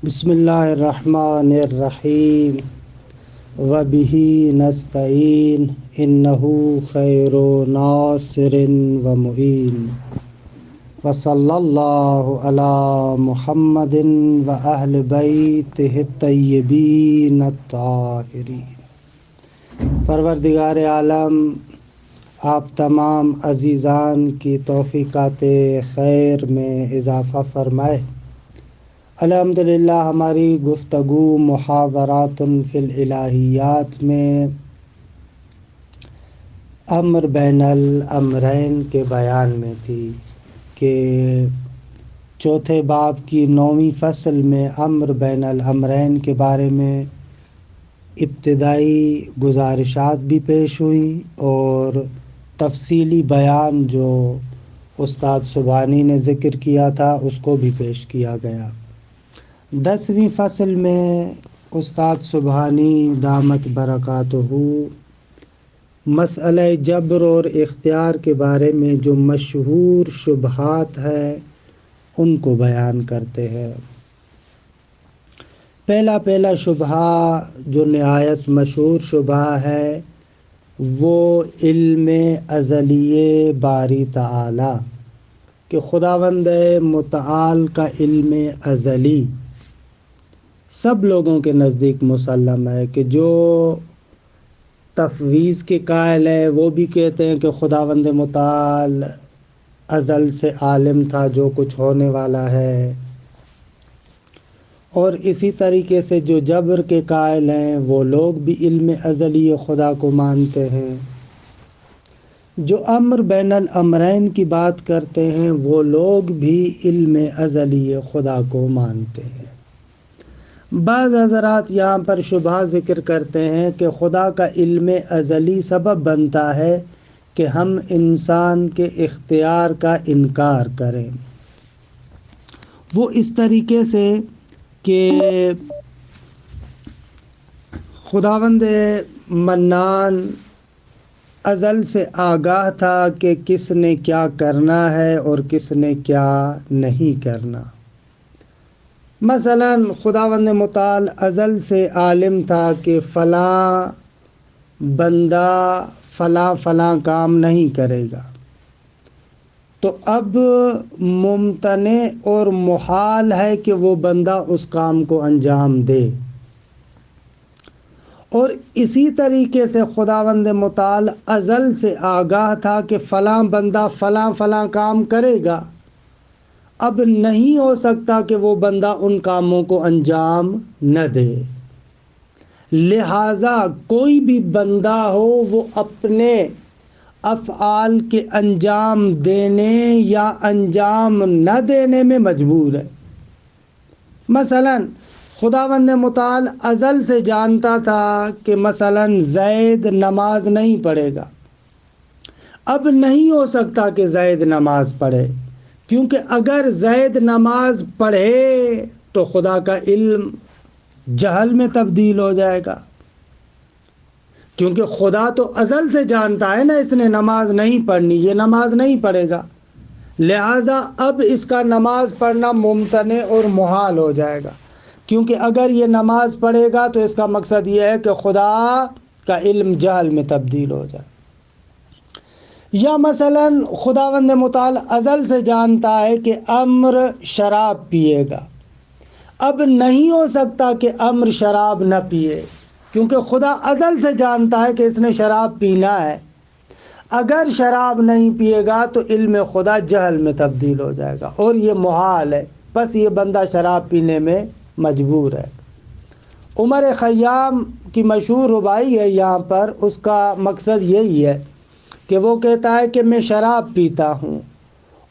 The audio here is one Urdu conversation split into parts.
بسم اللہ الرحمن الرحیم وبہ نستعین انہ خیر ناصر و معین وصلی اللہ علی محمد و اہل بیتہ الطیبین الطاہرین۔ پروردگار عالم آپ تمام عزیزان کی توفیقات خیر میں اضافہ فرمائے۔ الحمدللہ ہماری گفتگو محاورات فی الالہیات میں امر بین الامرین کے بیان میں تھی کہ چوتھے باب کی 9ویں فصل میں امر بین الامرین کے بارے میں ابتدائی گزارشات بھی پیش ہوئیں اور تفصیلی بیان جو استاد سبحانی نے ذکر کیا تھا اس کو بھی پیش کیا گیا۔ 10ویں فصل میں استاد سبحانی دامت برکاتہ مسئلہ جبر اور اختیار کے بارے میں جو مشہور شبہات ہیں ان کو بیان کرتے ہیں۔ پہلا شبہ جو نہایت مشہور شبہ ہے وہ علم ازلی باری تعالی کہ خداوند متعال کا علم ازلی سب لوگوں کے نزدیک مسلم ہے کہ جو تفویض کے قائل ہیں وہ بھی کہتے ہیں کہ خداوند متعال ازل سے عالم تھا جو کچھ ہونے والا ہے، اور اسی طریقے سے جو جبر کے قائل ہیں وہ لوگ بھی علم ازلی خدا کو مانتے ہیں۔ جو امر بین الامرین کی بات کرتے ہیں وہ لوگ بھی علم ازلی خدا کو مانتے ہیں۔ بعض حضرات یہاں پر شبہ ذکر کرتے ہیں کہ خدا کا علم ازلی سبب بنتا ہے کہ ہم انسان کے اختیار کا انکار کریں۔ وہ اس طریقے سے کہ خداوند منان ازل سے آگاہ تھا کہ کس نے کیا کرنا ہے اور کس نے کیا نہیں کرنا۔ مثلا خداوند متعال ازل سے عالم تھا کہ فلاں بندہ فلاں کام نہیں کرے گا، تو اب ممتنع اور محال ہے کہ وہ بندہ اس کام کو انجام دے۔ اور اسی طریقے سے خداوند متعال ازل سے آگاہ تھا کہ فلاں بندہ فلاں کام کرے گا، اب نہیں ہو سکتا کہ وہ بندہ ان کاموں کو انجام نہ دے۔ لہٰذا کوئی بھی بندہ ہو وہ اپنے افعال کے انجام دینے یا انجام نہ دینے میں مجبور ہے۔ مثلا خداوند متعال ازل سے جانتا تھا کہ مثلا زید نماز نہیں پڑھے گا، اب نہیں ہو سکتا کہ زید نماز پڑھے، کیونکہ اگر زید نماز پڑھے تو خدا کا علم جہل میں تبدیل ہو جائے گا، کیونکہ خدا تو ازل سے جانتا ہے نا اس نے نماز نہیں پڑھنی، یہ نماز نہیں پڑھے گا، لہٰذا اب اس کا نماز پڑھنا ممتنع اور محال ہو جائے گا، کیونکہ اگر یہ نماز پڑھے گا تو اس کا مقصد یہ ہے کہ خدا کا علم جہل میں تبدیل ہو جائے۔ یا مثلا خداوند متعال ازل سے جانتا ہے کہ امر شراب پیے گا، اب نہیں ہو سکتا کہ امر شراب نہ پیے، کیونکہ خدا ازل سے جانتا ہے کہ اس نے شراب پینا ہے۔ اگر شراب نہیں پیے گا تو علم خدا جہل میں تبدیل ہو جائے گا اور یہ محال ہے، بس یہ بندہ شراب پینے میں مجبور ہے۔ عمر خیام کی مشہور ربائی ہے یہاں پر، اس کا مقصد یہی ہے کہ وہ کہتا ہے کہ میں شراب پیتا ہوں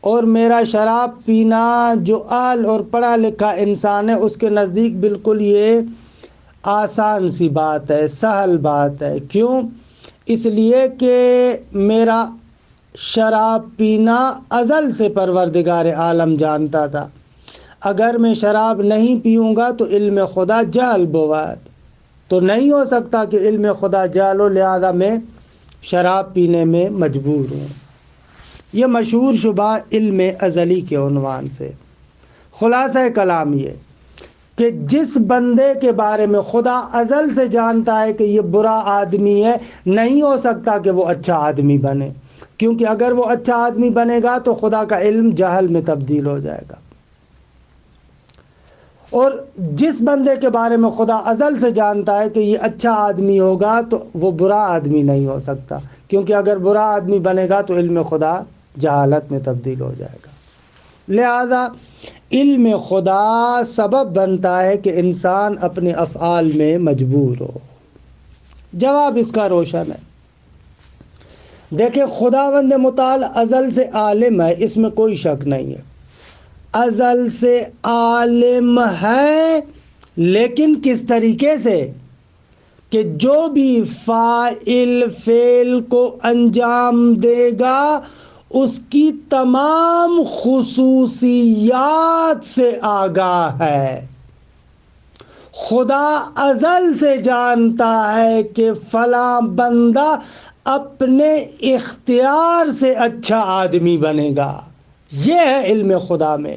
اور میرا شراب پینا جو اہل اور پڑھا لکھا انسان ہے اس کے نزدیک بالکل یہ آسان سی بات ہے، سہل بات ہے۔ کیوں؟ اس لیے کہ میرا شراب پینا ازل سے پروردگار عالم جانتا تھا، اگر میں شراب نہیں پیوں گا تو علم خدا جہل بود، تو نہیں ہو سکتا کہ علم خدا جہل ہو، لہذا میں شراب پینے میں مجبور ہوں۔ یہ مشہور شبہ علم ازلی کے عنوان سے۔ خلاصہ کلام یہ کہ جس بندے کے بارے میں خدا ازل سے جانتا ہے کہ یہ برا آدمی ہے، نہیں ہو سکتا کہ وہ اچھا آدمی بنے، کیونکہ اگر وہ اچھا آدمی بنے گا تو خدا کا علم جہل میں تبدیل ہو جائے گا۔ اور جس بندے کے بارے میں خدا ازل سے جانتا ہے کہ یہ اچھا آدمی ہوگا تو وہ برا آدمی نہیں ہو سکتا، کیونکہ اگر برا آدمی بنے گا تو علم خدا جہالت میں تبدیل ہو جائے گا۔ لہذا علم خدا سبب بنتا ہے کہ انسان اپنے افعال میں مجبور ہو۔ جواب اس کا روشن ہے۔ دیکھیں، خداوند متعال ازل سے عالم ہے، اس میں کوئی شک نہیں ہے، ازل سے عالم ہے، لیکن کس طریقے سے کہ جو بھی فاعل فعل کو انجام دے گا اس کی تمام خصوصیات سے آگاہ ہے۔ خدا ازل سے جانتا ہے کہ فلاں بندہ اپنے اختیار سے اچھا آدمی بنے گا، یہ ہے علم خدا میں۔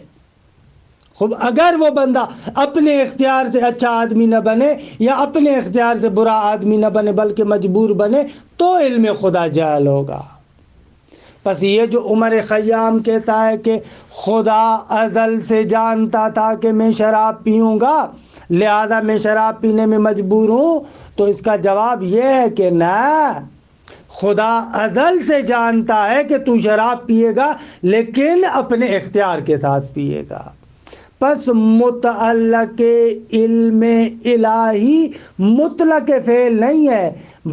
خب اگر وہ بندہ اپنے اختیار سے اچھا آدمی نہ بنے یا اپنے اختیار سے برا آدمی نہ بنے بلکہ مجبور بنے تو علم خدا جہل ہوگا۔ پس یہ جو عمر خیام کہتا ہے کہ خدا ازل سے جانتا تھا کہ میں شراب پیوں گا لہذا میں شراب پینے میں مجبور ہوں، تو اس کا جواب یہ ہے کہ نہ، خدا ازل سے جانتا ہے کہ تو شراب پیے گا لیکن اپنے اختیار کے ساتھ پیے گا۔ پس متعلق علم الہی مطلق فعل نہیں ہے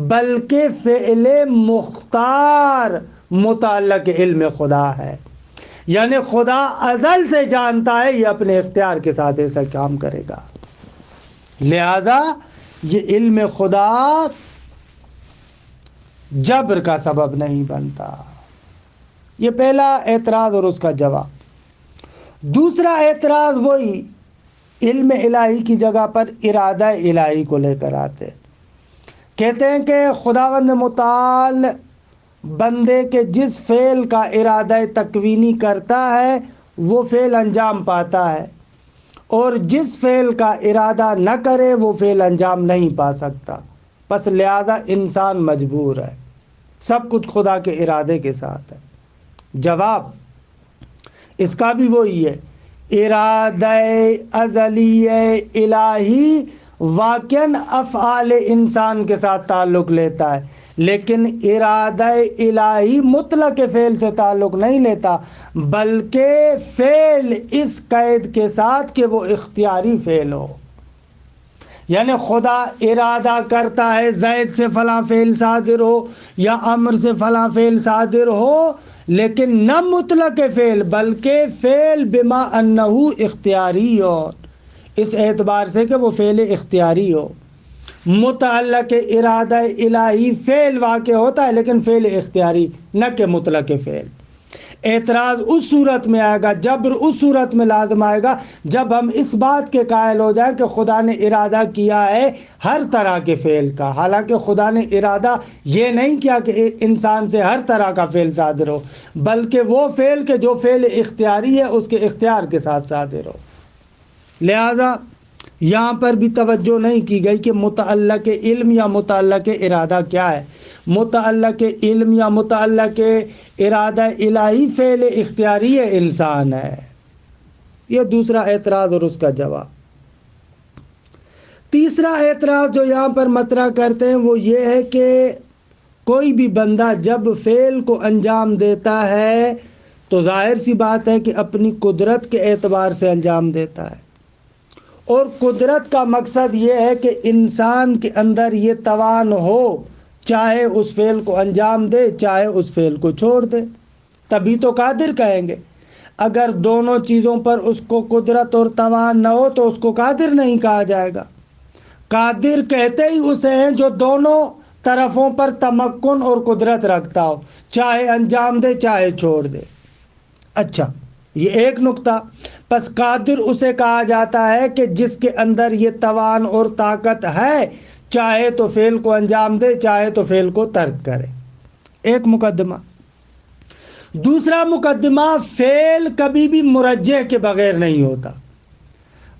بلکہ فعل مختار متعلق علم خدا ہے، یعنی خدا ازل سے جانتا ہے یہ اپنے اختیار کے ساتھ ایسا کام کرے گا، لہذا یہ علم خدا جبر کا سبب نہیں بنتا۔ یہ پہلا اعتراض اور اس کا جواب۔ دوسرا اعتراض وہی علم الہی کی جگہ پر ارادہ الہی کو لے کر آتے، کہتے ہیں کہ خداوند متعال بندے کے جس فعل کا ارادہ تکوینی کرتا ہے وہ فعل انجام پاتا ہے، اور جس فعل کا ارادہ نہ کرے وہ فعل انجام نہیں پا سکتا، پس لہذا انسان مجبور ہے، سب کچھ خدا کے ارادے کے ساتھ ہے۔ جواب اس کا بھی وہی ہے، ارادہ ازلی الہی واقعاً افعال انسان کے ساتھ تعلق لیتا ہے، لیکن ارادہ الہی مطلق فعل سے تعلق نہیں لیتا بلکہ فعل اس قید کے ساتھ کہ وہ اختیاری فعل ہو، یعنی خدا ارادہ کرتا ہے زید سے فلاں فعل صادر ہو یا عمر سے فلاں فعل صادر ہو، لیکن نہ مطلق فعل بلکہ فعل بما انہو اختیاری ہو، اس اعتبار سے کہ وہ فعل اختیاری ہو۔ متعلق ارادہ الہی فعل واقع ہوتا ہے لیکن فعل اختیاری نہ کہ مطلق فعل۔ اعتراض اس صورت میں آئے گا، جبر اس صورت میں لازم آئے گا جب ہم اس بات کے قائل ہو جائیں کہ خدا نے ارادہ کیا ہے ہر طرح کے فعل کا، حالانکہ خدا نے ارادہ یہ نہیں کیا کہ انسان سے ہر طرح کا فعل صادر ہو، بلکہ وہ فعل کہ جو فعل اختیاری ہے اس کے اختیار کے ساتھ صادر ہو۔ لہذا یہاں پر بھی توجہ نہیں کی گئی کہ متعلق علم یا متعلق ارادہ کیا ہے۔ متعلق علم یا متعلق ارادہ الہی فعل اختیاری انسان ہے۔ یہ دوسرا اعتراض اور اس کا جواب۔ تیسرا اعتراض جو یہاں پر مطرح کرتے ہیں وہ یہ ہے کہ کوئی بھی بندہ جب فعل کو انجام دیتا ہے تو ظاہر سی بات ہے کہ اپنی قدرت کے اعتبار سے انجام دیتا ہے، اور قدرت کا مقصد یہ ہے کہ انسان کے اندر یہ توان ہو چاہے اس فعل کو انجام دے چاہے اس فعل کو چھوڑ دے، تبھی تو قادر کہیں گے۔ اگر دونوں چیزوں پر اس کو قدرت اور توان نہ ہو تو اس کو قادر نہیں کہا جائے گا۔ قادر کہتے ہی اسے ہیں جو دونوں طرفوں پر تمکن اور قدرت رکھتا ہو، چاہے انجام دے چاہے چھوڑ دے۔ اچھا، یہ ایک نقطہ۔ پس قادر اسے کہا جاتا ہے کہ جس کے اندر یہ توان اور طاقت ہے، چاہے تو فعل کو انجام دے چاہے تو فعل کو ترک کرے۔ ایک مقدمہ۔ دوسرا مقدمہ، فعل کبھی بھی مرجح کے بغیر نہیں ہوتا۔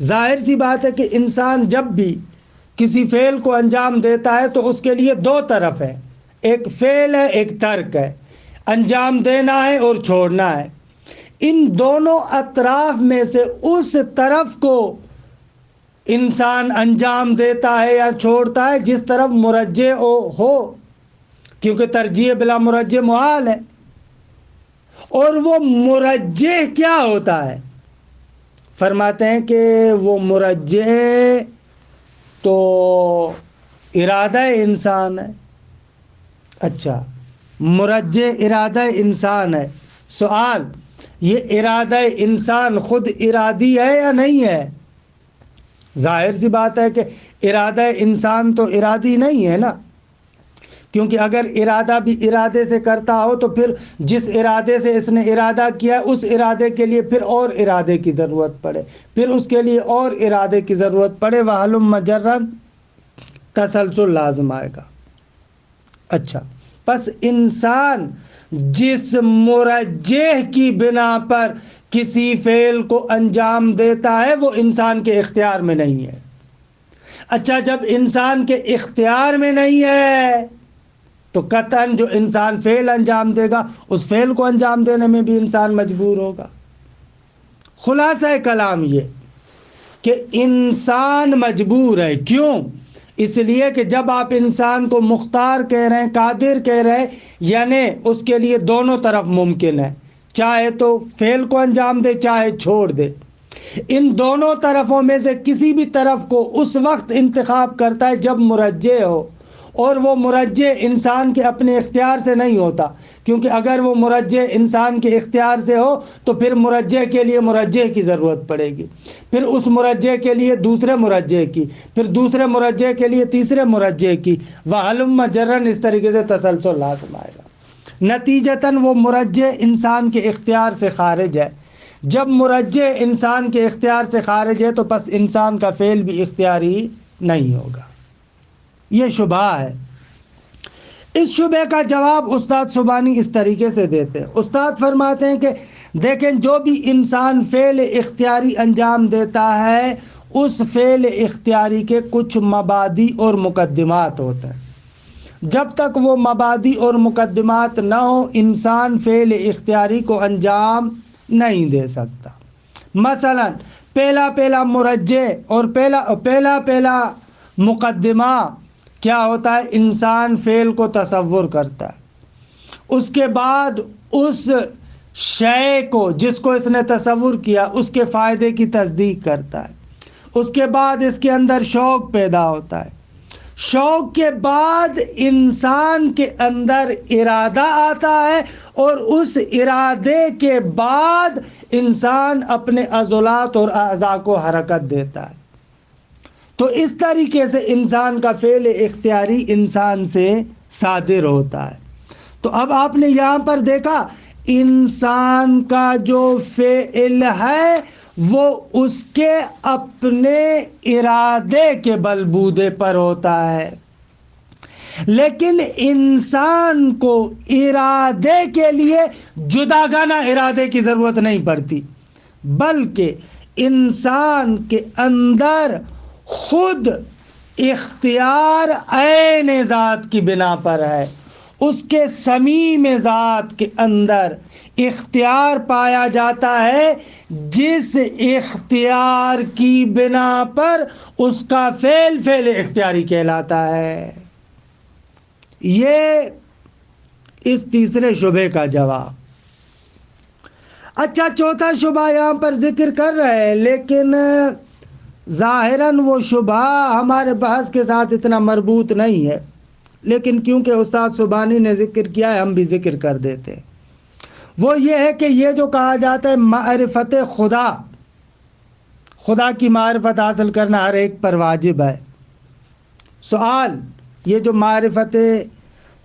ظاہر سی بات ہے کہ انسان جب بھی کسی فعل کو انجام دیتا ہے تو اس کے لیے دو طرف ہے، ایک فعل ہے ایک ترک ہے، انجام دینا ہے اور چھوڑنا ہے۔ ان دونوں اطراف میں سے اس طرف کو انسان انجام دیتا ہے یا چھوڑتا ہے جس طرف مرجح ہو، کیونکہ ترجیح بلا مرجح محال ہے۔ اور وہ مرجح کیا ہوتا ہے؟ فرماتے ہیں کہ وہ مرجح تو ارادہ انسان ہے۔ اچھا، مرجح ارادہ انسان ہے۔ سوال، یہ ارادہ انسان خود ارادی ہے یا نہیں ہے؟ ظاہر سی بات ہے کہ ارادہ انسان تو ارادی نہیں ہے نا، کیونکہ اگر ارادہ بھی ارادے سے کرتا ہو تو پھر جس ارادے سے اس نے ارادہ کیا اس ارادے کے لیے پھر اور ارادے کی ضرورت پڑے، پھر اس کے لیے اور ارادے کی ضرورت پڑے، وَهَلُمَّ مجرا تسلسل لازم آئے گا۔ اچھا، پس انسان جس مرجح کی بنا پر کسی فعل کو انجام دیتا ہے وہ انسان کے اختیار میں نہیں ہے۔ اچھا، جب انسان کے اختیار میں نہیں ہے تو قطعاً جو انسان فعل انجام دے گا اس فعل کو انجام دینے میں بھی انسان مجبور ہوگا۔ خلاصہ کلام یہ کہ انسان مجبور ہے۔ کیوں؟ اس لیے کہ جب آپ انسان کو مختار کہہ رہے ہیں، قادر کہہ رہے ہیں، یعنی اس کے لیے دونوں طرف ممکن ہے، چاہے تو فعل کو انجام دے چاہے چھوڑ دے۔ ان دونوں طرفوں میں سے کسی بھی طرف کو اس وقت انتخاب کرتا ہے جب مرجح ہو، اور وہ مرجح انسان کے اپنے اختیار سے نہیں ہوتا، کیونکہ اگر وہ مرجح انسان کے اختیار سے ہو تو پھر مرجح کے لیے مرجح کی ضرورت پڑے گی، پھر اس مرجح کے لیے دوسرے مرجح کی، پھر دوسرے مرجح کے لیے تیسرے مرجح کی، وَهَلُمَّ مجرا، اس طریقے سے تسلسل لازم آئے گا۔ نتیجتاً وہ مرجح انسان کے اختیار سے خارج ہے۔ جب مرجح انسان کے اختیار سے خارج ہے تو پس انسان کا فعل بھی اختیاری نہیں ہوگا۔ یہ شبہ ہے۔ اس شبہ کا جواب استاد سبحانی اس طریقے سے دیتے ہیں۔ استاد فرماتے ہیں کہ دیکھیں، جو بھی انسان فعل اختیاری انجام دیتا ہے اس فعل اختیاری کے کچھ مبادی اور مقدمات ہوتے ہیں۔ جب تک وہ مبادی اور مقدمات نہ ہو انسان فعل اختیاری کو انجام نہیں دے سکتا۔ مثلا پہلا مرجح اور پہلا مقدمہ کیا ہوتا ہے؟ انسان فعل کو تصور کرتا ہے، اس کے بعد اس شے کو جس کو اس نے تصور کیا اس کے فائدے کی تصدیق کرتا ہے، اس کے بعد اس کے اندر شوق پیدا ہوتا ہے، شوق کے بعد انسان کے اندر ارادہ آتا ہے، اور اس ارادے کے بعد انسان اپنے عضلات اور اعضاء کو حرکت دیتا ہے۔ تو اس طریقے سے انسان کا فعل اختیاری انسان سے صادر ہوتا ہے۔ تو اب آپ نے یہاں پر دیکھا انسان کا جو فعل ہے وہ اس کے اپنے ارادے کے بلبوتے پر ہوتا ہے، لیکن انسان کو ارادے کے لیے جداگانہ ارادے کی ضرورت نہیں پڑتی، بلکہ انسان کے اندر خود اختیار عین ذات کی بنا پر ہے، اس کے صمیم ذات کے اندر اختیار پایا جاتا ہے، جس اختیار کی بنا پر اس کا فعل اختیاری کہلاتا ہے۔ یہ اس تیسرے شبہ کا جواب۔ اچھا، چوتھا شبہ یہاں پر ذکر کر رہے ہیں، لیکن ظاہراً وہ شبہ ہمارے بحث کے ساتھ اتنا مربوط نہیں ہے، لیکن کیونکہ استاد سبحانی نے ذکر کیا ہے ہم بھی ذکر کر دیتے ہیں۔ وہ یہ ہے کہ یہ جو کہا جاتا ہے معرفت خدا کی معرفت حاصل کرنا ہر ایک پر واجب ہے۔ سوال، یہ جو معرفت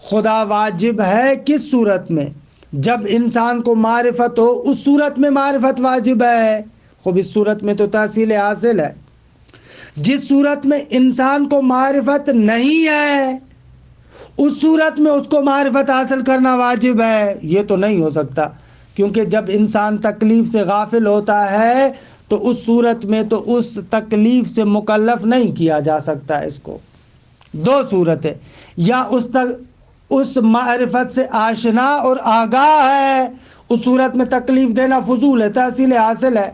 خدا واجب ہے کس صورت میں؟ جب انسان کو معرفت ہو اس صورت میں معرفت واجب ہے۔ خوب، اس صورت میں تو تحصیل حاصل ہے۔ جس صورت میں انسان کو معرفت نہیں ہے اس صورت میں اس کو معرفت حاصل کرنا واجب ہے، یہ تو نہیں ہو سکتا، کیونکہ جب انسان تکلیف سے غافل ہوتا ہے تو اس صورت میں تو اس تکلیف سے مکلف نہیں کیا جا سکتا اس کو۔ دو صورتیں، یا اس معرفت سے آشنا اور آگاہ ہے، اس صورت میں تکلیف دینا فضول ہے، تحصیل حاصل ہے،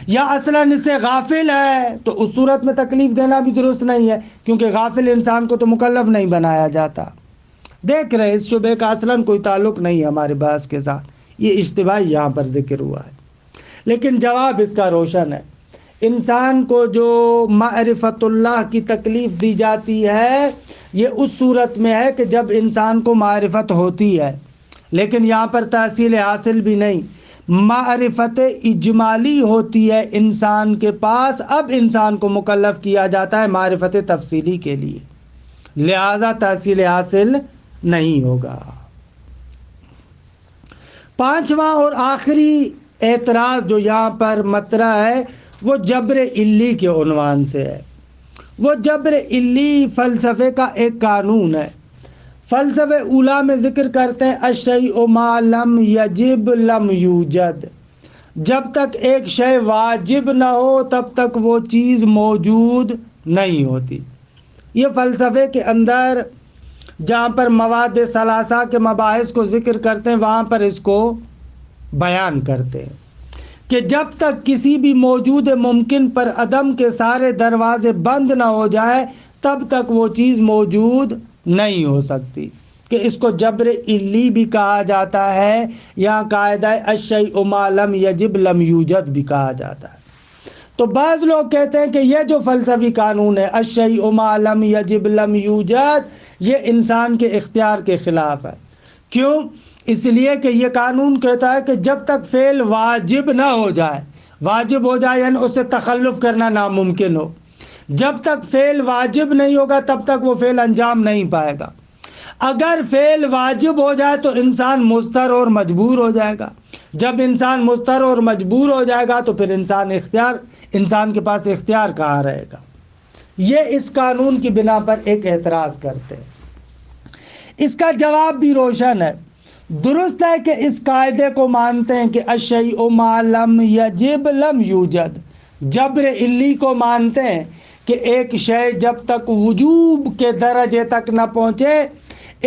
یا اصلاً اس سے غافل ہے تو اس صورت میں تکلیف دینا بھی درست نہیں ہے، کیونکہ غافل انسان کو تو مکلف نہیں بنایا جاتا۔ دیکھ رہے اس شبہ کا اصلاً کوئی تعلق نہیں ہے ہمارے بحث کے ساتھ، یہ اشتباہی یہاں پر ذکر ہوا ہے، لیکن جواب اس کا روشن ہے۔ انسان کو جو معرفت اللہ کی تکلیف دی جاتی ہے یہ اس صورت میں ہے کہ جب انسان کو معرفت ہوتی ہے، لیکن یہاں پر تحصیل حاصل بھی نہیں، معرفت اجمالی ہوتی ہے انسان کے پاس، اب انسان کو مکلف کیا جاتا ہے معرفت تفصیلی کے لیے، لہذا تحصیل حاصل نہیں ہوگا۔ پانچواں اور آخری اعتراض جو یہاں پر مطرح ہے وہ جبر علی کے عنوان سے ہے۔ وہ جبر علی فلسفے کا ایک قانون ہے۔ فلسفے اولا میں ذکر کرتے ہیں الشیء ما لم یجب لم یوجد، جب تک ایک شے واجب نہ ہو تب تک وہ چیز موجود نہیں ہوتی۔ یہ فلسفے کے اندر جہاں پر مواد ثلاثہ کے مباحث کو ذکر کرتے ہیں وہاں پر اس کو بیان کرتے ہیں کہ جب تک کسی بھی موجود ممکن پر عدم کے سارے دروازے بند نہ ہو جائے تب تک وہ چیز موجود نہیں ہو سکتی، کہ اس کو جبر علی بھی کہا جاتا ہے، یا قاعدہ الشیء ما لم یجب لم یوجد بھی کہا جاتا ہے۔ تو بعض لوگ کہتے ہیں کہ یہ جو فلسفی قانون ہے الشیء ما لم یجب لم یوجد، یہ انسان کے اختیار کے خلاف ہے۔ کیوں؟ اس لیے کہ یہ قانون کہتا ہے کہ جب تک فعل واجب نہ ہو جائے، واجب ہو جائے یعنی اس سے تخلف کرنا ناممکن ہو، جب تک فعل واجب نہیں ہوگا تب تک وہ فعل انجام نہیں پائے گا۔ اگر فعل واجب ہو جائے تو انسان مضطر اور مجبور ہو جائے گا، جب انسان مضطر اور مجبور ہو جائے گا تو پھر انسان کے پاس اختیار کہاں رہے گا۔ یہ اس قانون کی بنا پر ایک اعتراض کرتے ہیں۔ اس کا جواب بھی روشن ہے۔ درست ہے کہ اس قاعدے کو مانتے ہیں کہ الشیء ما لم یجب لم یوجد، جبر علی کو مانتے ہیں کہ ایک شے جب تک وجوب کے درجے تک نہ پہنچے،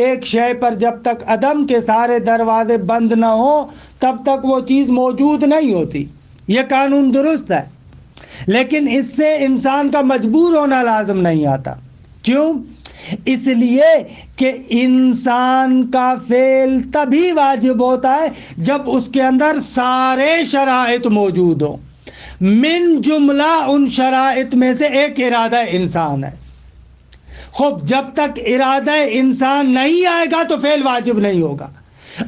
ایک شے پر جب تک عدم کے سارے دروازے بند نہ ہوں تب تک وہ چیز موجود نہیں ہوتی۔ یہ قانون درست ہے، لیکن اس سے انسان کا مجبور ہونا لازم نہیں آتا۔ کیوں؟ اس لیے کہ انسان کا فعل تبھی واجب ہوتا ہے جب اس کے اندر سارے شرائط موجود ہوں، من جملہ ان شرائط میں سے ایک ارادہ انسان ہے۔ خوب جب تک ارادہ انسان نہیں آئے گا تو فعل واجب نہیں ہوگا۔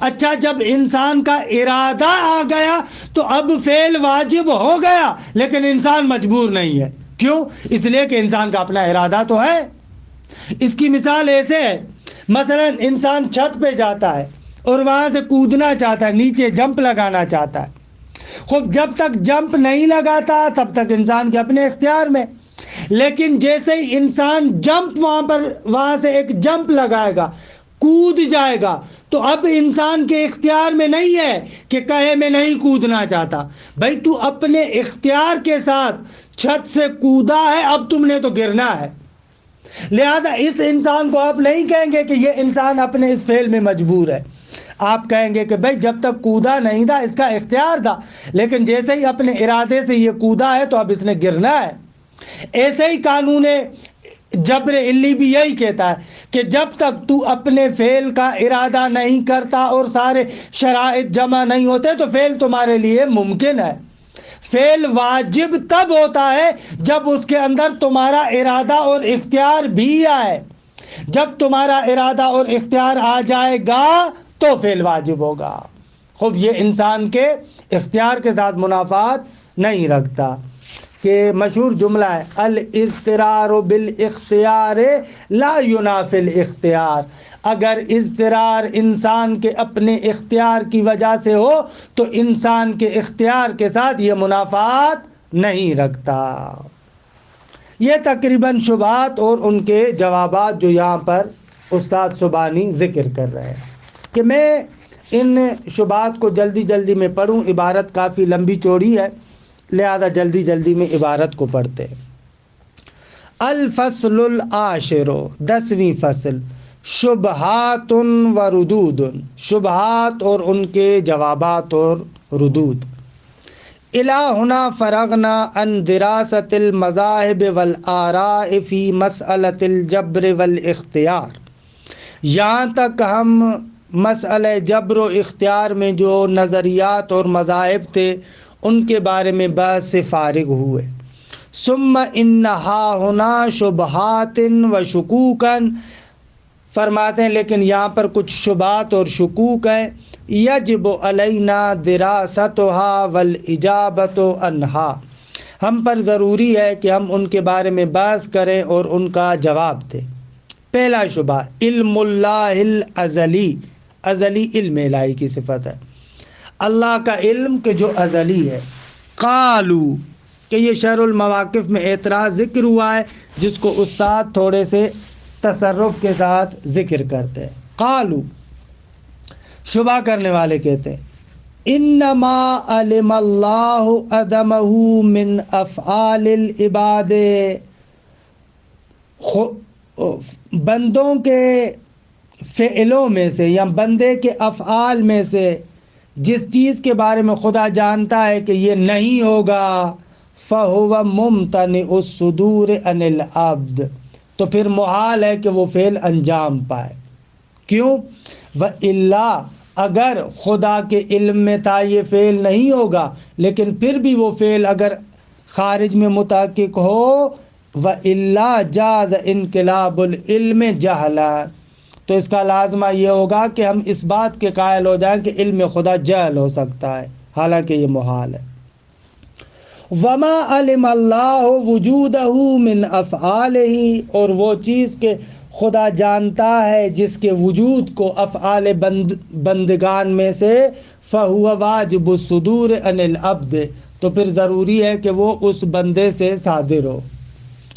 اچھا، جب انسان کا ارادہ آ گیا تو اب فعل واجب ہو گیا، لیکن انسان مجبور نہیں ہے۔ کیوں؟ اس لیے کہ انسان کا اپنا ارادہ تو ہے۔ اس کی مثال ایسے ہے، مثلا انسان چھت پہ جاتا ہے اور وہاں سے کودنا چاہتا ہے، نیچے جمپ لگانا چاہتا ہے۔ خوب جب تک جمپ نہیں لگاتا تب تک انسان کے اپنے اختیار میں، لیکن جیسے ہی انسان جمپ وہاں سے ایک جمپ لگائے گا، کود جائے گا، تو اب انسان کے اختیار میں نہیں ہے کہ کہے میں نہیں کودنا چاہتا۔ بھائی تو اپنے اختیار کے ساتھ چھت سے کودا ہے، اب تم نے تو گرنا ہے، لہذا اس انسان کو آپ نہیں کہیں گے کہ یہ انسان اپنے اس فعل میں مجبور ہے، آپ کہیں گے کہ بھائی جب تک کودا نہیں تھا اس کا اختیار تھا، لیکن جیسے ہی اپنے ارادے سے یہ کودا ہے تو اب اس نے گرنا ہے۔ ایسے ہی قانون جبر علی بھی یہی کہتا ہے کہ جب تک تو اپنے فعل کا ارادہ نہیں کرتا اور سارے شرائط جمع نہیں ہوتے تو فعل تمہارے لیے ممکن ہے۔ فعل واجب تب ہوتا ہے جب اس کے اندر تمہارا ارادہ اور اختیار بھی آئے، جب تمہارا ارادہ اور اختیار آ جائے گا تو فعل واجب ہوگا۔ خوب یہ انسان کے اختیار کے ساتھ منافات نہیں رکھتا، کہ مشہور جملہ ہے الاضطرار بالاختیار لا ينافی الاختیار، اگر اضطرار انسان کے اپنے اختیار کی وجہ سے ہو تو انسان کے اختیار کے ساتھ یہ منافات نہیں رکھتا۔ یہ تقریباً شبہات اور ان کے جوابات جو یہاں پر استاد سبحانی ذکر کر رہے ہیں، کہ میں ان شبہات کو جلدی میں پڑھوں، عبارت کافی لمبی چوڑی ہے، لہذا جلدی جلدی میں عبارت کو پڑھتے ہیں۔ الفصل العاشر، 10ویں فصل، شبہات و ردود، شبہات اور ان کے جوابات اور ردود۔ الی ہنا فرغنا عن دراست المذاہب والآراء فی مسئلۃ الجبر والاختیار، یہاں تک ہم مسئلہ جبر و اختیار میں جو نظریات اور مذاہب تھے ان کے بارے میں بحث سے فارغ ہوئے۔ ثم انہا ہنا شبہات و شکوکا، فرماتے ہیں لیکن یہاں پر کچھ شبہات اور شکوک ہیں، یجب علینا دراستها والاجابت عنہا، ہم پر ضروری ہے کہ ہم ان کے بارے میں بحث کریں اور ان کا جواب دیں۔ پہلا شبہ، علم اللہ الازلی، ازلی علم الہی کی صفت ہے، اللہ کا علم کہ جو ازلی ہے۔ قالو، کہ یہ شرح المواقف میں اعتراض ذکر ہوا ہے جس کو استاد تھوڑے سے تصرف کے ساتھ ذکر کرتے ہیں۔ قالو، شبہ کرنے والے کہتے ہیں، انما علم اللہ عدمہ من افعال العباد، بندوں کے فعلوں میں سے یا بندے کے افعال میں سے جس چیز کے بارے میں خدا جانتا ہے کہ یہ نہیں ہوگا، فَهُوَ مُمْتَنِعُ الصُّدُورِ عَنِ الْعَبْدِ، تو پھر محال ہے کہ وہ فعل انجام پائے۔ کیوں؟ وَإِلَّا، اگر خدا کے علم میں تھا یہ فعل نہیں ہوگا لیکن پھر بھی وہ فعل اگر خارج میں متحقق ہو، وَإِلَّا جَازَ انقلاب العلم جہلا، تو اس کا لازمہ یہ ہوگا کہ ہم اس بات کے قائل ہو جائیں کہ علم خدا جہل ہو سکتا ہے، حالانکہ یہ محال ہے۔ وما علم اللہ وجودہ من افعالہ، اور وہ چیز کہ خدا جانتا ہے جس کے وجود کو افعال بندگان میں سے، فہو واجب الصدور عن العبد، تو پھر ضروری ہے کہ وہ اس بندے سے صادر ہو۔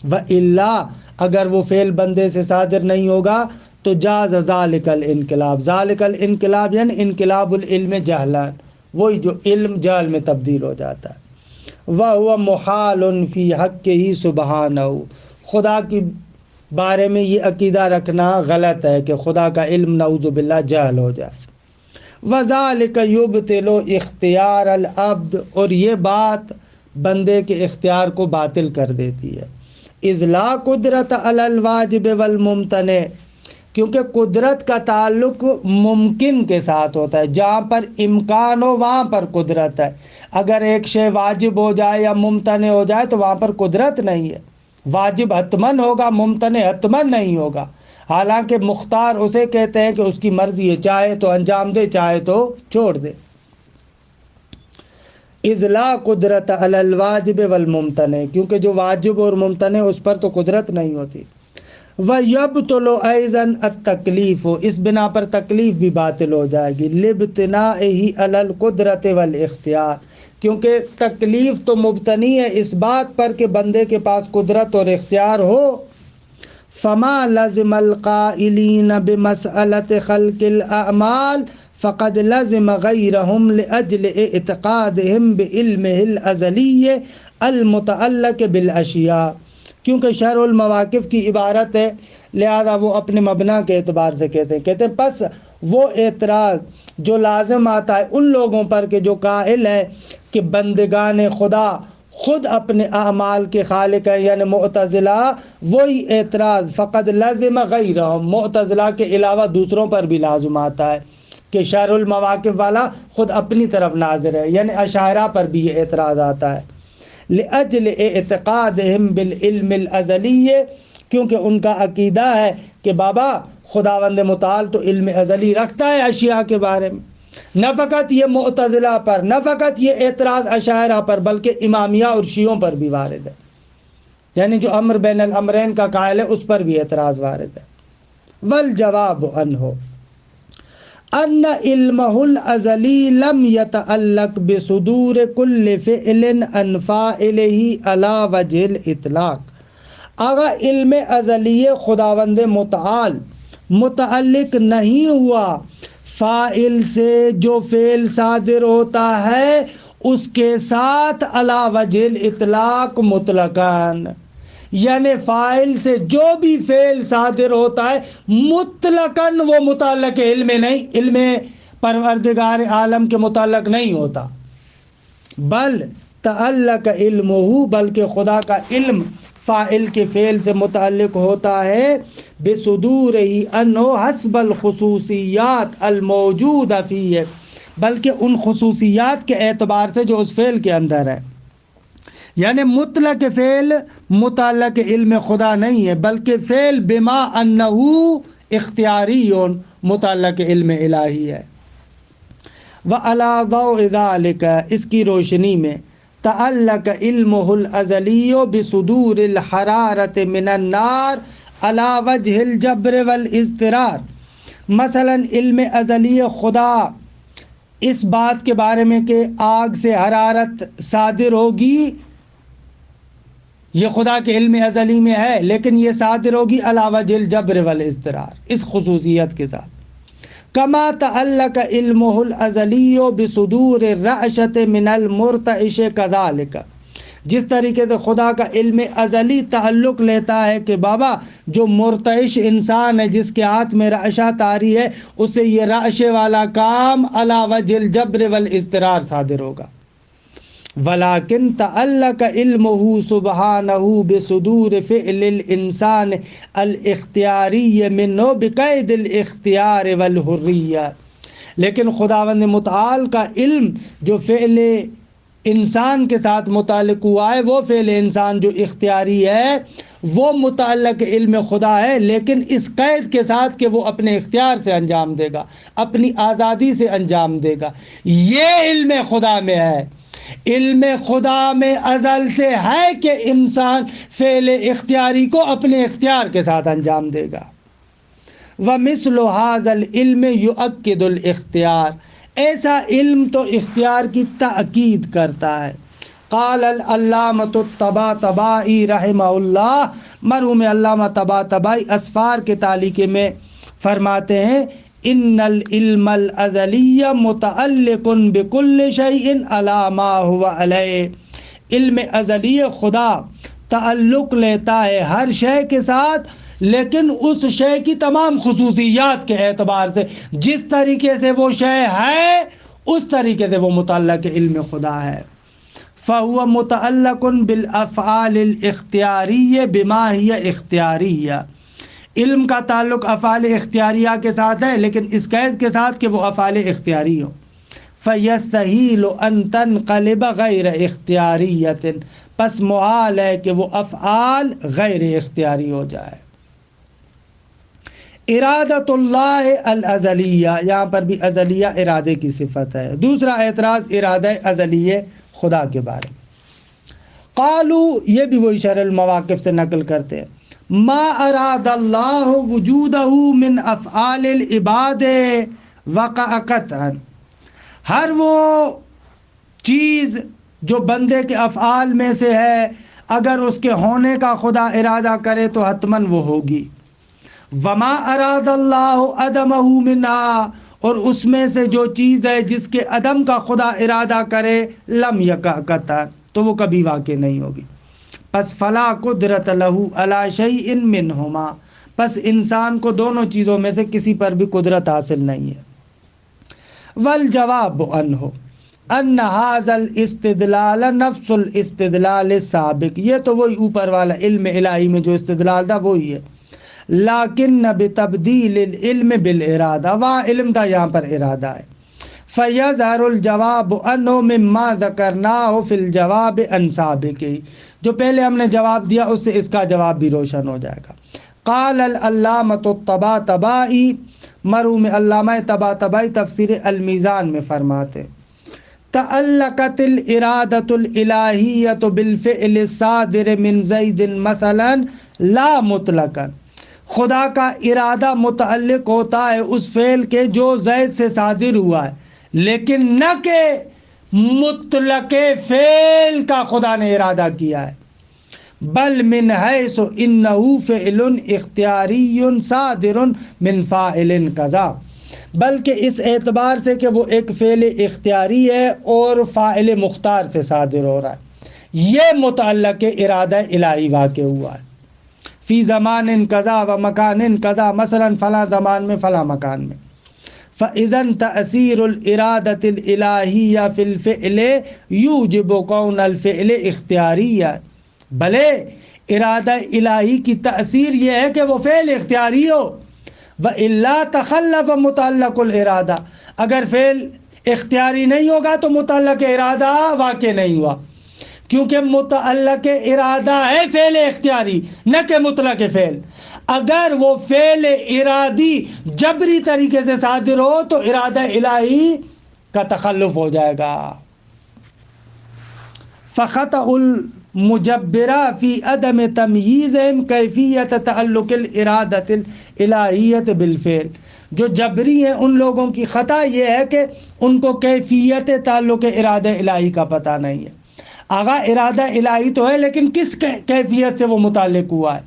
وَإِلَّا، اگر وہ فعل بندے سے صادر نہیں ہوگا تو جاز ذالک الانقلاب، ذالک الانقلاب یعنی انقلاب العلم جہلا، وہی جو علم جہل میں تبدیل ہو جاتا ہے۔ وَهُوَ مُحَالٌ فِي حَقِّهِ سُبْحَانَهُ، خدا کی بارے میں یہ عقیدہ رکھنا غلط ہے کہ خدا کا علم نعوذ باللہ جہل ہو جائے۔ وَذَلِكَ يُبْطِلُ اختیار العبد، اور یہ بات بندے کے اختیار کو باطل کر دیتی ہے۔ اذ لا قدرت علی الواجب والممتنع، کیونکہ قدرت کا تعلق ممکن کے ساتھ ہوتا ہے، جہاں پر امکان ہو وہاں پر قدرت ہے، اگر ایک شے واجب ہو جائے یا ممتنع ہو جائے تو وہاں پر قدرت نہیں ہے۔ واجب حتماً ہوگا، ممتنع حتماً نہیں ہوگا، حالانکہ مختار اسے کہتے ہیں کہ اس کی مرضی ہے، چاہے تو انجام دے چاہے تو چھوڑ دے۔ اذ لا قدرت علی الواجب والممتنع، کیونکہ جو واجب اور ممتنع اس پر تو قدرت نہیں ہوتی۔ وَيَبْطُلُ أَيْضًا التَّكْلِيفُ، اس بنا پر تکلیف بھی باطل ہو جائے گی، لِابْتِنَائِهِ عَلَى الْقُدْرَةِ وَالْاخْتِيَارِ، کیونکہ تکلیف تو مبتنی ہے اس بات پر کہ بندے کے پاس قدرت اور اختیار ہو۔ فَمَا لَزِمَ الْقَائِلِينَ بِمَسْأَلَةِ خَلْقِ الْأَعْمَالِ فَقَدْ لَزِمَ غَيْرَهُمْ لِأَجْلِ اعْتِقَادِهِمْ بِعِلْمِهِ الْأَزَلِيِّ الْمُتَعَلَّقِ بِالْأَشْيَاءِ، کیونکہ شرح المواقف کی عبارت ہے لہذا وہ اپنے مبنا کے اعتبار سے کہتے ہیں پس وہ اعتراض جو لازم آتا ہے ان لوگوں پر کہ جو قائل ہیں کہ بندگان خدا خود اپنے اعمال کے خالق ہیں یعنی معتزلہ، وہی اعتراض فقط لازم غیرہم، معتزلہ کے علاوہ دوسروں پر بھی لازم آتا ہے کہ شرح المواقف والا خود اپنی طرف ناظر ہے، یعنی اشاعرہ پر بھی یہ اعتراض آتا ہے۔ لأجل اعتقادہم بالعلم الازلی، کیونکہ ان کا عقیدہ ہے کہ بابا خداوند متعال تو علم ازلی رکھتا ہے اشیاء کے بارے میں، نہ فقط یہ معتزلہ پر، نہ فقط یہ اعتراض اشاعرہ پر بلکہ امامیہ اور شیعوں پر بھی وارد ہے، یعنی جو امر بین الامرین کا قائل ہے اس پر بھی اعتراض وارد ہے۔ والجواب عنہ ان علمہ الازلی لم یتعلق بصدور کل فعل عن فاعلہ علی وجہ الاطلاق، اگر علم ازلی خداوند متعال متعلق نہیں ہوا فاعل سے جو فعل صادر ہوتا ہے اس کے ساتھ علی وجہ الاطلاق مطلقاً، یعنی فاعل سے جو بھی فعل صادر ہوتا ہے مطلقاً وہ متعلق علم نہیں، علم پروردگار عالم کے متعلق نہیں ہوتا، بل تعلق علمہ، بلکہ خدا کا علم فاعل کے فعل سے متعلق ہوتا ہے بصدورہ انہ حسب الخصوصیات الموجودہ فیہ، بلکہ ان خصوصیات کے اعتبار سے جو اس فعل کے اندر ہے، یعنی مطلق فعل متعلق علم خدا نہیں ہے، بلکہ فعل بما انہ اختیاری متعلق علم الہی ہے۔ وعلی ضوء ذلک، اس کی روشنی میں تعلق علمہ الازلی بصدور الحرارت من النار علی وجہ الجبر والاضطرار، مثلا علم ازلی خدا اس بات کے بارے میں کہ آگ سے حرارت صادر ہوگی، یہ خدا کے علم ازلی میں ہے، لیکن یہ صادر ہوگی علی وجہ الجبر والاضطرار، اس خصوصیت کے ساتھ۔ کما تعلق علمہ الازلی بصدور الرعشۃ من المرتعش کذالک، جس طریقے سے خدا کا علم ازلی تعلق لیتا ہے کہ بابا جو مرتعش انسان ہے جس کے ہاتھ میں رعشہ طاری ہے، اسے یہ رعشے والا کام علی وجہ الجبر والاضطرار صادر ہوگا۔ ولیکن تعلق علمہ سبحانہ بصدور فعل الانسان الاختیاری منہ بقید الاختیار والحریہ، لیکن خداوند متعال کا علم جو فعل انسان کے ساتھ متعلق ہوا ہے، وہ فعل انسان جو اختیاری ہے وہ متعلق علم خدا ہے، لیکن اس قید کے ساتھ کہ وہ اپنے اختیار سے انجام دے گا، اپنی آزادی سے انجام دے گا، یہ علم خدا میں ہے۔ علم خدا میں ازل سے ہے کہ انسان فعل اختیاری کو اپنے اختیار کے ساتھ انجام دے گا۔ وَمِثْلُ هَذَا الْعِلْمِ يُؤَكِّدُ الْاخْتِيَارَ، ایسا علم تو اختیار کی تأکید کرتا ہے۔ قال العلامۃ الطباطبائی رحمہ اللہ، مرحوم علامہ طباطبائی اسفار کے تعلیق میں فرماتے ہیں ان العلم الازلی متعلق بکل شیء علی ما هو علیہ، علم ازلی خدا تعلق لیتا ہے ہر شے کے ساتھ، لیکن اس شے کی تمام خصوصیات کے اعتبار سے، جس طریقے سے وہ شے ہے اس طریقے سے وہ متعلق علم خدا ہے۔ فہو متعلق بالافعال الاختیاریہ بما ہی اختیاریہ، علم کا تعلق افعال اختیاریہ کے ساتھ ہے، لیکن اس قید کے ساتھ کہ وہ افعال اختیاری ہوں۔ فَيَسْتَحِيلُ أَن تَنْقَلِبَ غَيْرَ اختیاریۃ، پس محال ہے کہ وہ افعال غیر اختیاری ہو جائے۔ ارادۃ اللہ الازلیہ، یہاں پر بھی ازلیہ ارادے کی صفت ہے۔ دوسرا اعتراض ارادہ ازلیہ خدا کے بارے میں، قالو، یہ بھی وہی شرح المواقف سے نقل کرتے ہیں، ما اراد اللہ وجودہ من افعال العباد وقع قطعا، ہر وہ چیز جو بندے کے افعال میں سے ہے اگر اس کے ہونے کا خدا ارادہ کرے تو حتماً وہ ہوگی۔ وما اراد اللہ عدمہ منہا، اور اس میں سے جو چیز ہے جس کے عدم کا خدا ارادہ کرے لم یقع قطعا، تو وہ کبھی واقع نہیں ہوگی۔ پس فلا قدرت لہ علی شیء منہما، پس انسان کو دونوں چیزوں میں سے کسی پر بھی قدرت حاصل نہیں ہے۔ والجواب عنہ ان ھذا الاستدلال نفس الاستدلال السابق، یہ تو وہی اوپر والا علم الہی میں جو استدلال تھا وہی ہے، لیکن بتبدیل العلم بالارادہ، وہاں علم تھا یہاں پر ارادہ ہے۔ فَيَظْهَرُ الْجَوَابُ أَنَّهُ مِمَّا ذَكَرْنَاهُ فِي الْجَوَابِ عَنْ سَابِقِهِ، جو پہلے ہم نے جواب دیا اس سے اس کا جواب بھی روشن ہو جائے گا۔ قال العلامۃ الطباطبائی، مرحوم علامہ طباطبائی تفسیر المیزان میں فرماتے، تعلقت الارادۃ الالہیۃ بالفعل الصادر من زید مثلا لا مطلقا، خدا کا ارادہ متعلق ہوتا ہے اس فعل کے جو زید سے صادر ہوا ہے، لیکن نہ کہ مطلق فعل کا خدا نے ارادہ کیا ہے، بل من حیث انہ فعل اختیاری صادر من فاعل کذا، بلکہ اس اعتبار سے کہ وہ ایک فعل اختیاری ہے اور فاعل مختار سے صادر ہو رہا ہے، یہ متعلق ارادہ الہی واقع ہوا ہے۔ فی زمان کذا و مکان کذا، مثلا فلاں زمان میں فلاں مکان میں۔ فَإِذًا تَأْثِيرُ الْإِرَادَةِ الْإِلَٰهِيَّةِ فِي الْفِعْلِ يُوجِبُ كَوْنَ الْفِعْلِ اختیاریًا، بھلے ارادہ الہی کی تأثیر یہ ہے کہ وہ فعل اختیاری ہو۔ وَإِلَّا تَخَلَّفَ مُتَعَلَّقُ الْإِرَادَةِ، اگر فعل اختیاری نہیں ہوگا تو متعلق ارادہ واقع نہیں ہوا، کیونکہ متعلق ارادہ ہے فعل اختیاری نہ کہ مطلق فعل۔ اگر وہ فعل ارادی جبری طریقے سے صادر ہو تو ارادہ الہی کا تخلف ہو جائے گا۔ فخطأ المجبرہ فی عدم تمییزہم کیفیت تعلق الارادۃ الالہیۃ بالفعل، جو جبری ہیں ان لوگوں کی خطا یہ ہے کہ ان کو کیفیت تعلق ارادہ الہی کا پتہ نہیں ہے۔ آغا ارادہ الہی تو ہے لیکن کس کیفیت سے وہ متعلق ہوا ہے؟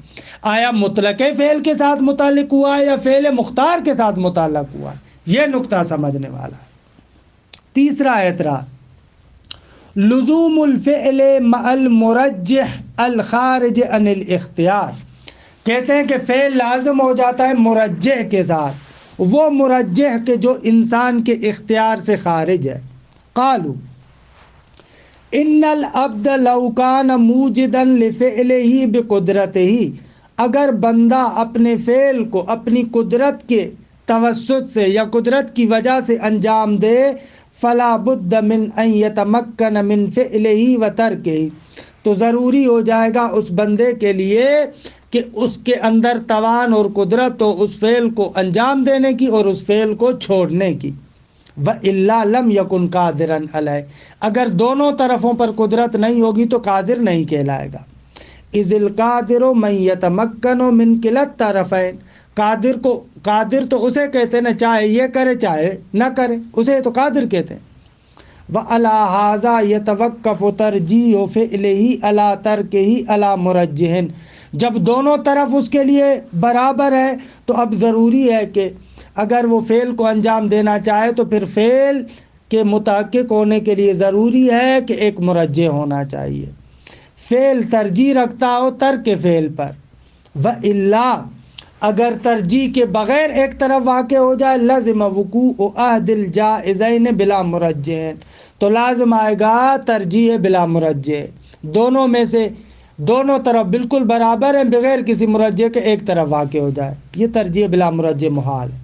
آیا مطلق فعل کے ساتھ متعلق ہوا ہے یا فعل مختار کے ساتھ متعلق ہوا ہے؟ یہ نقطہ سمجھنے والا ہے۔ تیسرا اعتراض، لزوم الفعل مع المرجح الخارج عن الاختیار، کہتے ہیں کہ فعل لازم ہو جاتا ہے مرجح کے ساتھ، وہ مرجح کے جو انسان کے اختیار سے خارج ہے۔ قالوا ان العبد لو کان موجدا لفعلہ بقدرتہ، اگر بندہ اپنے فعل کو اپنی قدرت کے توسط سے یا قدرت کی وجہ سے انجام دے، فلا بد من ان یتمکن من فعلہ و ترکہ، تو ضروری ہو جائے گا اس بندے کے لیے کہ اس کے اندر توان اور قدرت ہو اس فعل کو انجام دینے کی اور اس فعل کو چھوڑنے کی۔ وَإِلَّا لَمْ يَكُنْ قَادِرًا عَلَيْهِ، اگر دونوں طرفوں پر قدرت نہیں ہوگی تو قادر نہیں کہلائے گا۔ اِذِ الْقَادِرُ مَنْ يَتَمَكَّنُ مِنْ كِلَا الطَّرَفَيْنِ، قادر تو اسے کہتے ہیں نا، چاہے یہ کرے چاہے نہ کرے، اسے تو قادر کہتے ہیں۔ وَعَلَى هَذَا يَتَوَقَّفُ تَرْجِيحُ فِعْلِهِ عَلَى تَرْكِهِ عَلَى مُرَجِّحٍ، جب دونوں طرف اس کے لیے برابر ہے تو اب ضروری ہے کہ اگر وہ فعل کو انجام دینا چاہے تو پھر فعل کے متحقق ہونے کے لیے ضروری ہے کہ ایک مرجح ہونا چاہیے، فعل ترجیح رکھتا ہو ترک فعل پر۔ وَإِلَّا، اگر ترجیح کے بغیر ایک طرف واقع ہو جائے، لازم وقوع احد الجائزین بلا مرجح، تو لازم آئے گا ترجیح بلا مرجح، دونوں میں سے دونوں طرف بالکل برابر ہیں بغیر کسی مرجح کے ایک طرف واقع ہو جائے، یہ ترجیح بلا مرجح محال ہے۔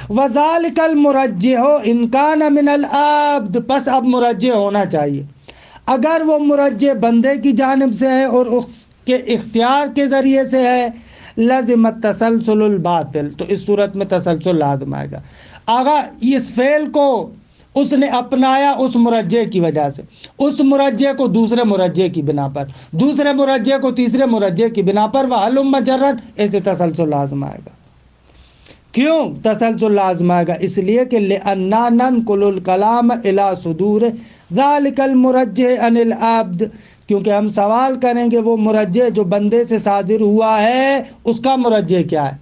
وَذَلِكَ الْمُرَجِّحُ إِنْ كَانَ مِنَ الْعَبْدِ، پس اب مرجح ہونا چاہیے، اگر وہ مرجح بندے کی جانب سے ہے اور اس کے اختیار کے ذریعے سے ہے، لازم التسلسل الباطل، تو اس صورت میں تسلسل لازم آئے گا۔ آغا اس فعل کو اس نے اپنایا اس مرجح کی وجہ سے، اس مرجح کو دوسرے مرجح کی بنا پر، دوسرے مرجح کو تیسرے مرجح کی بنا پر، وَهَلُمَّ جَرًّا، ایسے تسلسل لازم آئے گا۔ کیوں تسلسل لازم آئے گا؟ اس لیے کہ لِأَنَّا نَنْقُلُ الْكَلَامَ إِلَى صُدُورِ ذَلِكَ الْمُرَجِّحِ عَنِ الْعَبْدِ، کیونکہ ہم سوال کریں گے وہ مرجح جو بندے سے صادر ہوا ہے اس کا مرجح کیا ہے۔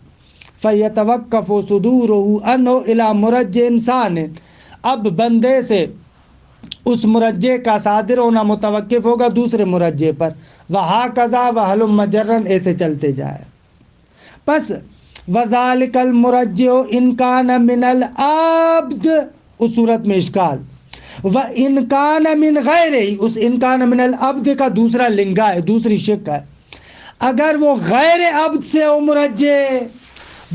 فَيَتَوَقَّفُ صُدُورُهُ عَنْهُ إِلَى مُرَجِّحٍ إِنسَانٍ، اب بندے سے اس مرجح کا صادر ہونا متوقف ہوگا دوسرے مرجح پر، وَهَكَذَا وَهَلُمَّ جَرًّا، ایسے چلتے جائے۔ پس وَذَلِكَ الْمُرَجِّحُ إِنْ كَانَ مِنَ الْعَبْدِ، اس صورت میں اشکال، وَإِنْ كَانَ مِنْ غَيْرِهِ، اس إِنْ كَانَ مِنَ الْعَبْدِ کا دوسرا لنگا ہے، دوسری شق ہے، اگر وہ غیر عبد سے ہو مرجح،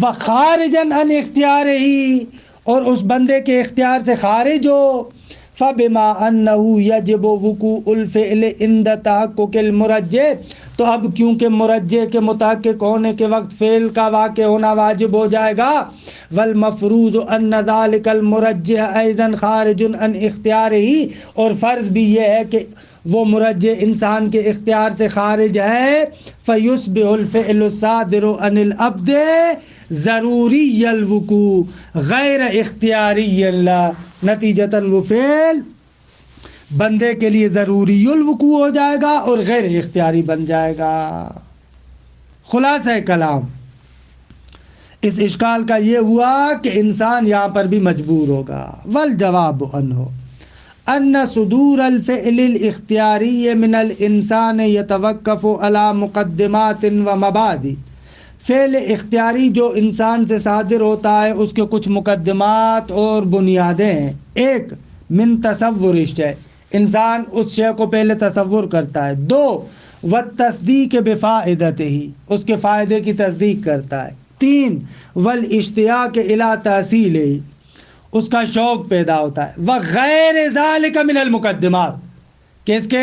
وَخَارِجًا عَنْ اِخْتِيَارِهِ، اور اس بندے کے اختیار سے خارج ہو، فَبِمَا أَنَّهُ يَجِبُ وُقُوعُ الْفِعْلِ عِنْدَ تَحَقُّقِ الْمُرَجِّحِ، تو اب کیونکہ مرجح کے متحقق ہونے کے وقت فعل کا واقع ہونا واجب ہو جائے گا، وَالْمَفْرُوضُ أَنَّ ذَلِكَ الْمُرَجِّحَ أَيْضًا خَارِجٌ عَنْ اِخْتِيَارِهِ، اور فرض بھی یہ ہے کہ وہ مرجح انسان کے اختیار سے خارج ہے، فَيُصْبِحُ الْفِعْلُ الصَّادِرُ عَنِ الْعَبْدِ ضروری الوقوع غیر اختیاری لا، نتیجتاً وہ فعل بندے کے لیے ضروری الوقوع ہو جائے گا اور غیر اختیاری بن جائے گا۔ خلاصہ کلام، اس اشکال کا یہ ہوا کہ انسان یہاں پر بھی مجبور ہوگا. والجواب عنہ ان صدور الفعل الاختیاری من الانسان یتوقف علی مقدمات و مبادئ. فعل اختیاری جو انسان سے صادر ہوتا ہے اس کے کچھ مقدمات اور بنیادیں ہیں. ایک من تصور شے، انسان اس شے کو پہلے تصور کرتا ہے. دو والتصدیق بفائدتہ، اس کے فائدے کی تصدیق کرتا ہے. تین والاشتیاق الی تحصیلہ، اس کا شوق پیدا ہوتا ہے. وغیر ذالک من المقدمات، کہ اس کے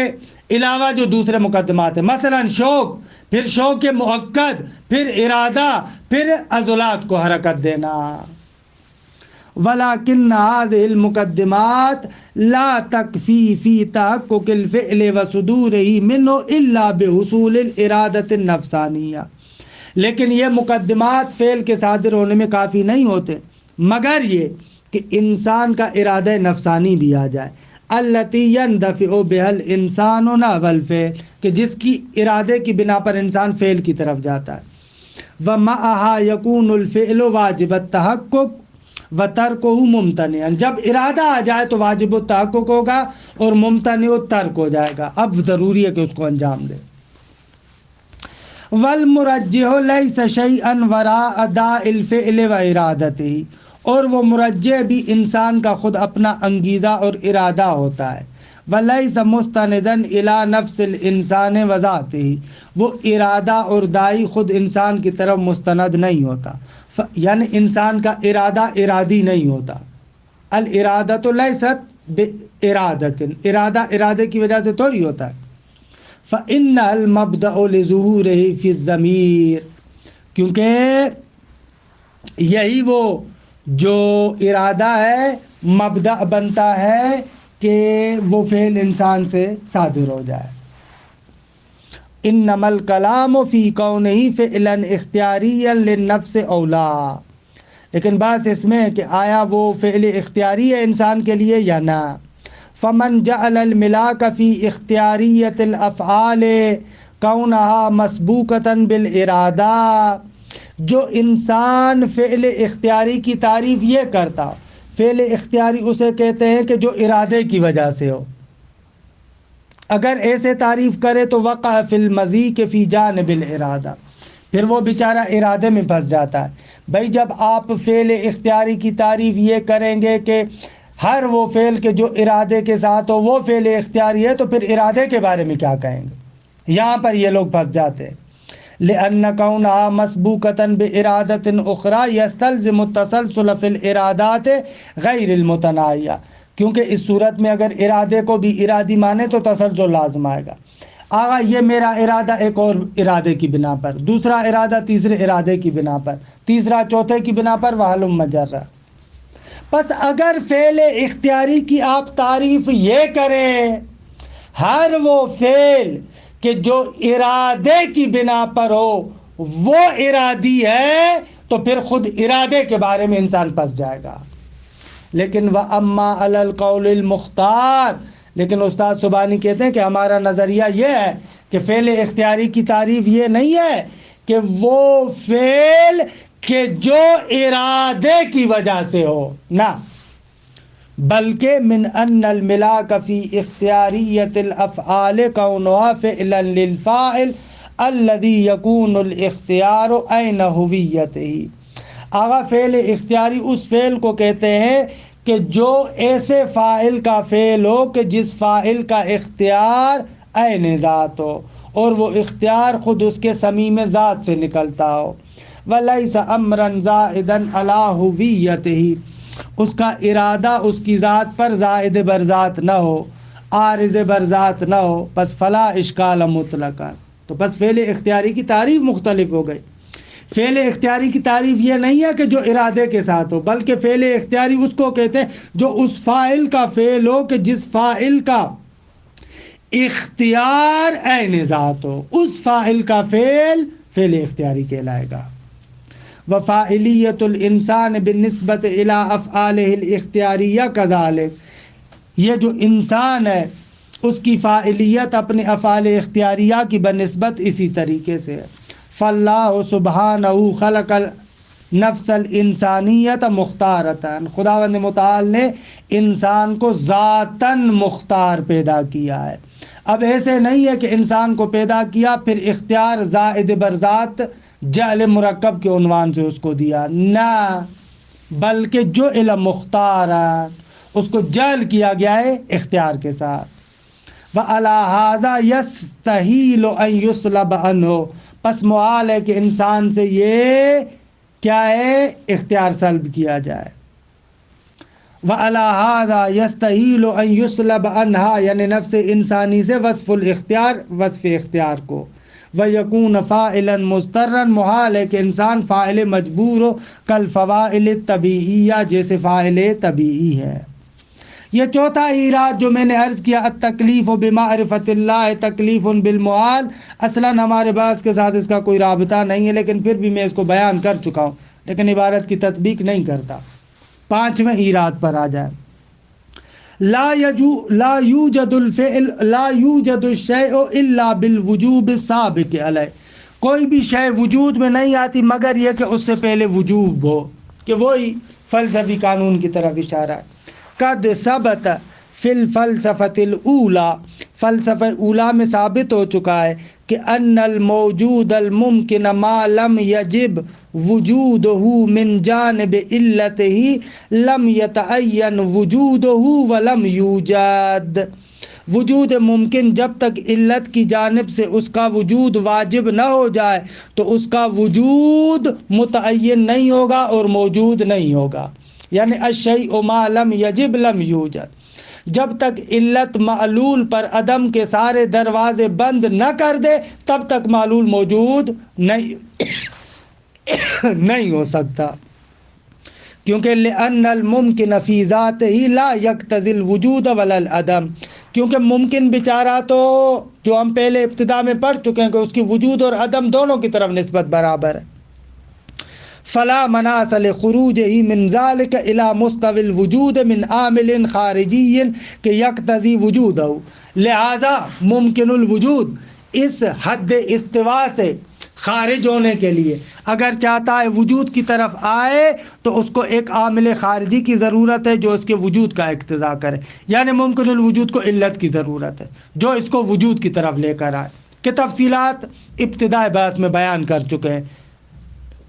علاوہ جو دوسرے مقدمات ہیں، مثلا شوق، پھر شوق مؤکد، پھر ارادہ، پھر عضلات کو حرکت دینا. ولیکن هذه المقدمات لا تکفی فی تحقق الفعل وصدورہ منہ الا بحصول الارادۃ النفسانیہ. لیکن یہ مقدمات فعل کے صادر ہونے میں کافی نہیں ہوتے مگر یہ کہ انسان کا ارادہ نفسانی بھی آ جائے. التی یندفع بها الانسان نحو الفعل، کہ جس کی ارادے کی بنا پر انسان فعل کی طرف جاتا ہے. ومعها يكون الفعل واجب التحقق وترکہ ممتنعا، جب ارادہ آ جائے تو واجب التحقق ہوگا اور ممتنع الترک ہو جائے گا، اب ضروری ہے کہ اس کو انجام دے. والمرجح لیس شیئا وراء داء الفعل و ارادتہ، اور وہ مرجح بھی انسان کا خود اپنا انگیزہ اور ارادہ ہوتا ہے. ولیس مستندا الی نفس الانسان و ذاتہ، وہ ارادہ اور دائی خود انسان کی طرف مستند نہیں ہوتا، یعنی انسان کا ارادہ ارادی نہیں ہوتا. الارادۃ لیست بارادۃ، ارادہ ارادے کی وجہ سے تھوڑی ہوتا ہے. فإن المبدأ لظہورہ فی الضمیر، کیونکہ یہی وہ جو ارادہ ہے مبدأ بنتا ہے کہ وہ فعل انسان سے صادر ہو جائے. انما الکلام فی کونہ فعلا اختیاریا للنفس اولا، لیکن بات اس میں ہے کہ آیا وہ فعل اختیاری ہے انسان کے لیے یا نہ. فمن جعل الملاک فی اختیاریت الافعال کونہا مسبوقتا بالارادہ، جو انسان فعل اختیاری کی تعریف یہ کرتا، فعل اختیاری اسے کہتے ہیں کہ جو ارادے کی وجہ سے ہو، اگر ایسے تعریف کرے تو وقع فی المضی کے فی جانب الارادہ، پھر وہ بیچارہ ارادے میں پھنس جاتا ہے. بھائی جب آپ فعل اختیاری کی تعریف یہ کریں گے کہ ہر وہ فعل کے جو ارادے کے ساتھ ہو وہ فعل اختیاری ہے، تو پھر ارادے کے بارے میں کیا کہیں گے؟ یہاں پر یہ لوگ پھنس جاتے ہیں. لأن کونہا مسبوقتا بارادۃ اخری یستلزم التسلسل فی الارادات غیر المتناہیہ، کیونکہ اس صورت میں اگر ارادے کو بھی ارادی مانے تو تسلسل لازم آئے گا. آگا یہ میرا ارادہ ایک اور ارادے کی بنا پر، دوسرا ارادہ تیسرے ارادے کی بنا پر، تیسرا چوتھے کی بنا پر، وحلم مجرہ. پس اگر فعل اختیاری کی آپ تعریف یہ کریں ہر وہ فعل کہ جو ارادے کی بنا پر ہو وہ ارادی ہے، تو پھر خود ارادے کے بارے میں انسان پھنس جائے گا. لیکن وَأَمَّا عَلَى الْقَوْلِ الْمُخْتَارِ، لیکن استاد سبحانی کہتے ہیں کہ ہمارا نظریہ یہ ہے کہ فعل اختیاری کی تعریف یہ نہیں ہے کہ وہ فعل کہ جو ارادے کی وجہ سے ہو، نہ، بلکہ من ان الملاک فی اختیاریت الافعال کونہا فعلا للفاعل الذی یکون الاختیار عین ہویتہ. آغا فعل اختیاری اس فعل کو کہتے ہیں کہ جو ایسے فاعل کا فعل ہو کہ جس فاعل کا اختیار عین ذات ہو اور وہ اختیار خود اس کے صمیم ذات سے نکلتا ہو. ولیس امرا زائدا علی ہویتہ، اس کا ارادہ اس کی ذات پر زائد بر ذات نہ ہو، عارض بر ذات نہ ہو، پس فلا اشکال مطلقا. تو پس فعل اختیاری کی تعریف مختلف ہو گئی. فعل اختیاری کی تعریف یہ نہیں ہے کہ جو ارادے کے ساتھ ہو، بلکہ فعل اختیاری اس کو کہتے ہیں جو اس فاعل کا فعل ہو کہ جس فاعل کا اختیار عین ذات ہو، اس فاعل کا فعل اختیاری کہلائے گا. وفاعلیت الانسان بالنسبت الی افعالہ الاختیاریہ کذالک، یہ جو انسان ہے اس کی فاعلیت اپنے افعال اختیاریہ کی بنسبت اسی طریقے سے ہے. فاللہ سبحانہ خلق نفس الانسانیت مختارتاً، خداوند متعال نے انسان کو ذاتاً مختار پیدا کیا ہے۔ اب ایسے نہیں ہے کہ انسان کو پیدا کیا پھر اختیار زائد بر ذات جعل مرکب کے عنوان سے اس کو دیا، نہ، بلکہ جو علم مختار اس کو جعل کیا گیا ہے اختیار کے ساتھ۔ وَعَلَى هَذَا يَسْتَحِيلُ أَن يُسْلَبَ عَنْهُ، پس محال ہے کہ انسان سے یہ کیا ہے اختیار سلب کیا جائے۔ وَعَلَى هَذَا يَسْتَحِيلُ أَن يُسْلَبَ عَنْهَا، یعنی نفس انسانی سے وصف الاختیار، وصف اختیار کو۔ وَيَكُونَ فَاعِلًا مُضْطَرًا، محال ہے کہ انسان فاعل مجبور ہو، کالفواعل الطبیعیہ، جیسے فاعل طبیعی ہے۔ یہ چوتھا ایراد جو میں نے عرض کیا، التکلیف بمعرفت اللہ تکلیف بالمحال، اصلاً ہمارے باس کے ساتھ اس کا کوئی رابطہ نہیں ہے، لیکن پھر بھی میں اس کو بیان کر چکا ہوں، لیکن عبارت کی تطبیق نہیں کرتا۔ پانچویں ایراد پر آ جائے، لا یوجد الفعل لا یوجد الشیء الا بالوجوب السابق علیہ، کوئی بھی شے وجود میں نہیں آتی مگر یہ کہ اس سے پہلے وجوب ہو، کہ وہی فلسفی قانون کی طرف اشارہ ہے۔ قد ثبت فی الفلسفۃ الاولی، فلسفہ اولا میں ثابت ہو چکا ہے کہ ان الموجود الممکن ما لم یجب وجودہ من جانب علتہ لم یتعین وجودہ ولم یوجد، وجود ممکن جب تک علت کی جانب سے اس کا وجود واجب نہ ہو جائے تو اس کا وجود متعین نہیں ہوگا اور موجود نہیں ہوگا، یعنی الشیء ما لم یجب لم یوجد، جب تک علت معلول پر عدم کے سارے دروازے بند نہ کر دے تب تک معلول موجود نہیں ہو سکتا، کیونکہ لأن الممکن فی ذاتہ لا یقتضی الوجود ولا العدم، کیونکہ ممکن بیچارہ تو جو ہم پہلے ابتدا میں پڑھ چکے ہیں کہ اس کی وجود اور عدم دونوں کی طرف نسبت برابر ہے۔ فلا مناص لخروجہ من ذلک الی مستوی الوجود من عامل خارجی کہ یقتضی وجودہ، لہذا ممکن الوجود اس حد استوا سے خارج ہونے کے لیے اگر چاہتا ہے وجود کی طرف آئے تو اس کو ایک عامل خارجی کی ضرورت ہے جو اس کے وجود کا اقتضا کرے، یعنی ممکن الوجود کو علت کی ضرورت ہے جو اس کو وجود کی طرف لے کر آئے، کہ تفصیلات ابتدائی بحث میں بیان کر چکے ہیں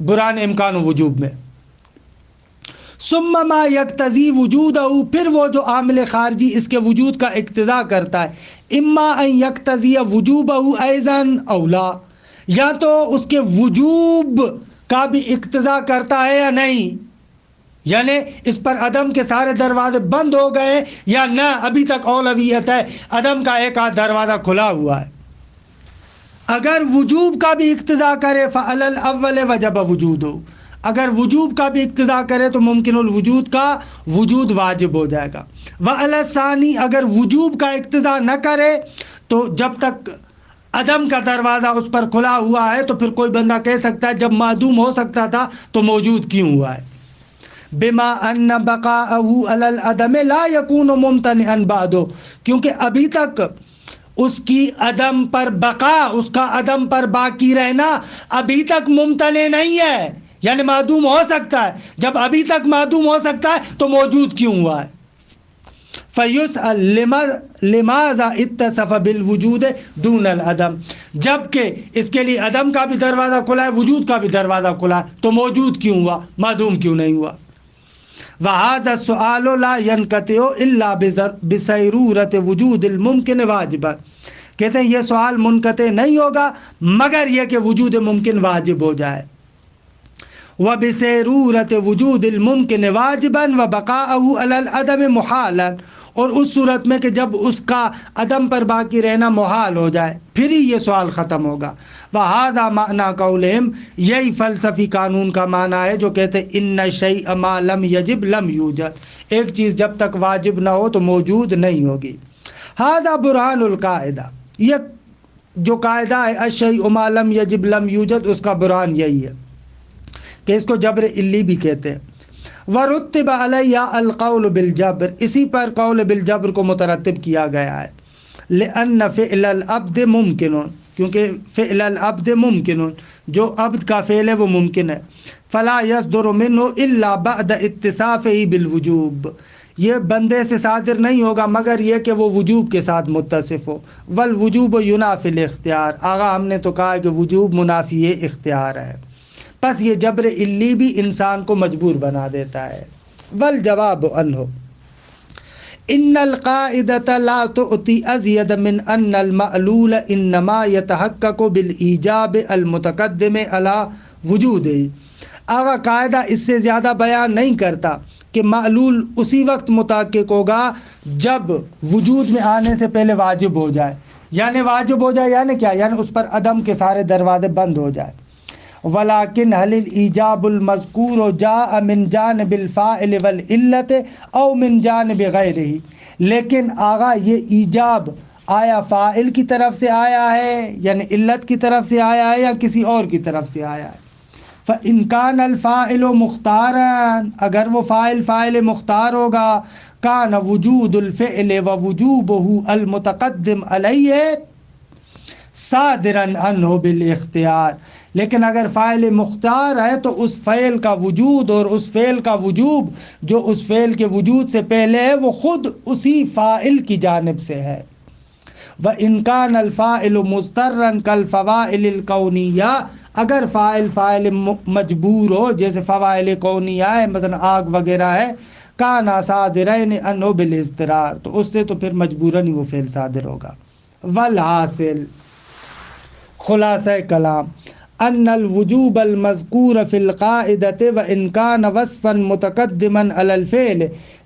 برہان امکان و وجوب میں۔ ثم ما یقتضی وجودہ، پھر وہ جو عامل خارجی اس کے وجود کا اقتضا کرتا ہے، اما ان یقتضی وجوبہ ایضا او لا، یا تو اس کے وجوب کا بھی اقتضا کرتا ہے یا نہیں، یعنی اس پر عدم کے سارے دروازے بند ہو گئے یا نہ، ابھی تک اولویت ہے، عدم کا ایک آدھ دروازہ کھلا ہوا ہے۔ اگر وجوب کا بھی اقتضا کرے فعلی الاول وجب وجودہ، اگر وجوب کا بھی اقتضا کرے تو ممکن الوجود کا وجود واجب ہو جائے گا۔ وعلی الثانی، اگر وجوب کا اقتضا نہ کرے تو جب تک عدم کا دروازہ اس پر کھلا ہوا ہے تو پھر کوئی بندہ کہہ سکتا ہے جب معدوم ہو سکتا تھا تو موجود کیوں ہوا ہے؟ بما ان بقاءہ علی العدم لا یکون ممتنعا بعدہ، کیونکہ ابھی تک اس کی عدم پر بقا، اس کا عدم پر باقی رہنا ابھی تک ممتنع نہیں ہے، یعنی معدوم ہو سکتا ہے، جب ابھی تک معدوم ہو سکتا ہے تو موجود کیوں ہوا ہے؟ فیسأل لماذا اتصف بالوجود دون العدم، جبکہ اس کے لیے عدم کا بھی دروازہ کھلا ہے، وجود کا بھی دروازہ کھلا ہے، تو موجود کیوں ہوا، معدوم کیوں نہیں ہوا؟ وَهَذَا السُّؤَالُ لَا يَنْقَطِعُ إِلَّا بِصَيْرُورَةِ وُجُودِ الْمُمْكِنِ وَاجِبًا، کہتے ہیں یہ سوال منقطع نہیں ہوگا مگر یہ کہ وجود ممکن واجب ہو جائے۔ وَبِصَيْرُورَةِ وُجُودِ الْمُمْكِنِ وَاجِبًا وَبَقَاءَهُ عَلَى الْعَدَمِ مُحَالًا، اور اس صورت میں کہ جب اس کا عدم پر باقی رہنا محال ہو جائے پھر ہی یہ سوال ختم ہوگا۔ وَهَذَا مَعْنَى قَوْلِهِمْ، یہی فلسفی قانون کا معنی ہے جو کہتے ہیں ان الشیء ما لم یجب لم یوجد، ایک چیز جب تک واجب نہ ہو تو موجود نہیں ہوگی۔ هذا برہان القاعدہ، یہ جو قاعدہ ہے الشیء ما لم یجب لم یوجد، اس کا برہان یہی ہے کہ اس کو جبر علی بھی کہتے ہیں۔ ورتب علیہ القول بالجبر، اسی پر قول بالجبر کو مترتب کیا گیا ہے۔ لأن فعل العبد ممکن، کیونکہ فعل العبد ممکن، جو عبد کا فعل ہے وہ ممکن ہے۔ فلا یصدر منہ الا بعد اتصافہ بالوجوب، یہ بندے سے صادر نہیں ہوگا مگر یہ کہ وہ وجوب کے ساتھ متصف ہو۔ والوجوب ینافی الاختیار، آغا ہم نے تو کہا کہ وجوب منافی اختیار ہے، پس یہ جبر علی بھی انسان کو مجبور بنا دیتا ہے۔ والجواب عنہ ان القاعدۃ لا تؤتی ازید من ان المعلول انما یتحقق بالایجاب المتقدم علی وجودہ، آغا قاعدہ اس سے زیادہ بیان نہیں کرتا کہ معلول اسی وقت متحقق ہوگا جب وجود میں آنے سے پہلے واجب ہو جائے، یعنی واجب ہو جائے یعنی کیا، یعنی اس پر عدم کے سارے دروازے بند ہو جائے۔ ولیکن هل الایجاب المذکور جاء من جانب الفاعل والعلت او من جانب غیرہ، لیکن آغا یہ ایجاب آیا فاعل کی طرف سے آیا ہے یعنی علت کی طرف سے آیا ہے یا کسی اور کی طرف سے آیا ہے۔ فَإِنْ كَانَ الْفَاعِلُ مُخْتَارًا، اگر وہ فاعل مختار ہوگا، كَانَ وُجُودُ الْفِعْلِ وَوُجُوبُهُ الْمُتَقَدِّمْ عَلَيْهِ صَادِرًا عَنْهُ بِالْاخْتِيَارِ، لیکن اگر فاعل مختار ہے تو اس فعل کا وجود اور اس فعل کا وجوب جو اس فعل کے وجود سے پہلے ہے وہ خود اسی فاعل کی جانب سے ہے۔ وَإِنْ كَانَ الْفَاعِلُ مُضْطَرًّا كَالْفَوَائِلِ الْكَوْنِيَّةِ، اگر فاعل مجبور ہو جیسے فواعل کونیہ ہے مثلا آگ وغیرہ ہے، کانا صادرین عنہ بالاضطرار، تو اس سے تو پھر مجبوراً ہی وہ فعل صادر ہوگا۔ والحاصل، خلاصہ کلام، ان الوجوب المذکور فی القاعدۃ وان کان وصفا متقدما علی الفعل،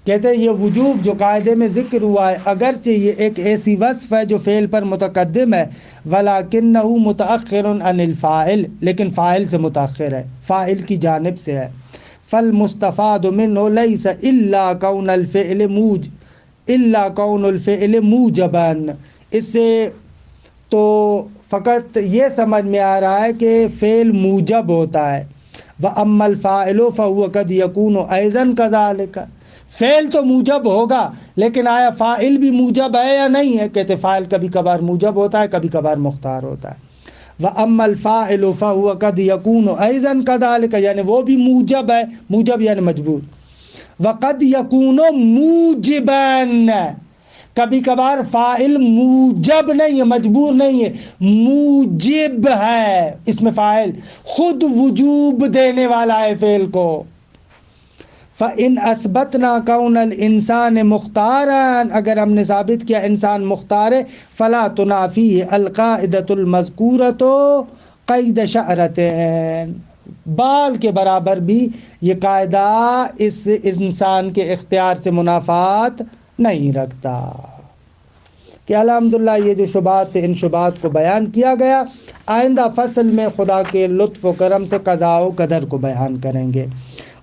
کہتے ہیں یہ وجوب جو قاعدے میں ذکر ہوا ہے اگرچہ یہ ایک ایسی وصف ہے جو فعل پر متقدم ہے، ولکنہ متأخر عن الفاعل، لیکن فاعل سے متأخر ہے، فاعل کی جانب سے ہے۔ فالمستفاد منہ لیس الا کون الفعل موجبا، اس سے تو فقط یہ سمجھ میں آ رہا ہے کہ فعل موجب ہوتا ہے۔ وَأَمَّا الْفَاعِلُ فَهُوَ قَدْ يَكُونُ أَيْضًا كَذَلِكَ، فعل تو موجب ہوگا لیکن آیا فاعل بھی موجب ہے یا نہیں ہے، کہتے فاعل کبھی کبھار موجب ہوتا ہے کبھی کبھار مختار ہوتا ہے۔ وَأَمَّا الْفَاعِلُ فَهُوَ قَدْ يَكُونُ أَيْضًا كَذَلِكَ، یعنی وہ بھی موجب ہے، موجب یعنی مجبور۔ وَقَدْ يَكُونُ مُوجِبًا، کبھی کبھار فاعل موجب نہیں ہے، مجبور نہیں ہے، موجب ہے، اس میں فاعل خود وجوب دینے والا ہے فعل کو۔ فَإِنْ أَثْبَتْنَا كَوْنَ الْإِنسَانِ مُخْتَارًا، اگر ہم نے ثابت کیا انسان مختار ہے، فَلَا تُنَافِيهِ الْقَاعِدَةُ الْمَذْكُورَةُ قَيْدَ شَعْرَةٍ، بال کے برابر بھی یہ قاعدہ اس انسان کے اختیار سے منافات نہیں رکھتا۔ کہ الحمدللہ یہ جو شبہات تھے ان شبہات کو بیان کیا گیا، آئندہ فصل میں خدا کے لطف و کرم سے قضاء و قدر کو بیان کریں گے۔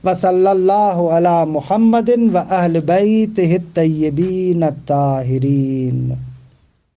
وصلی اللہ علی محمد و اہل بیتہ الطیبین الطاہرین۔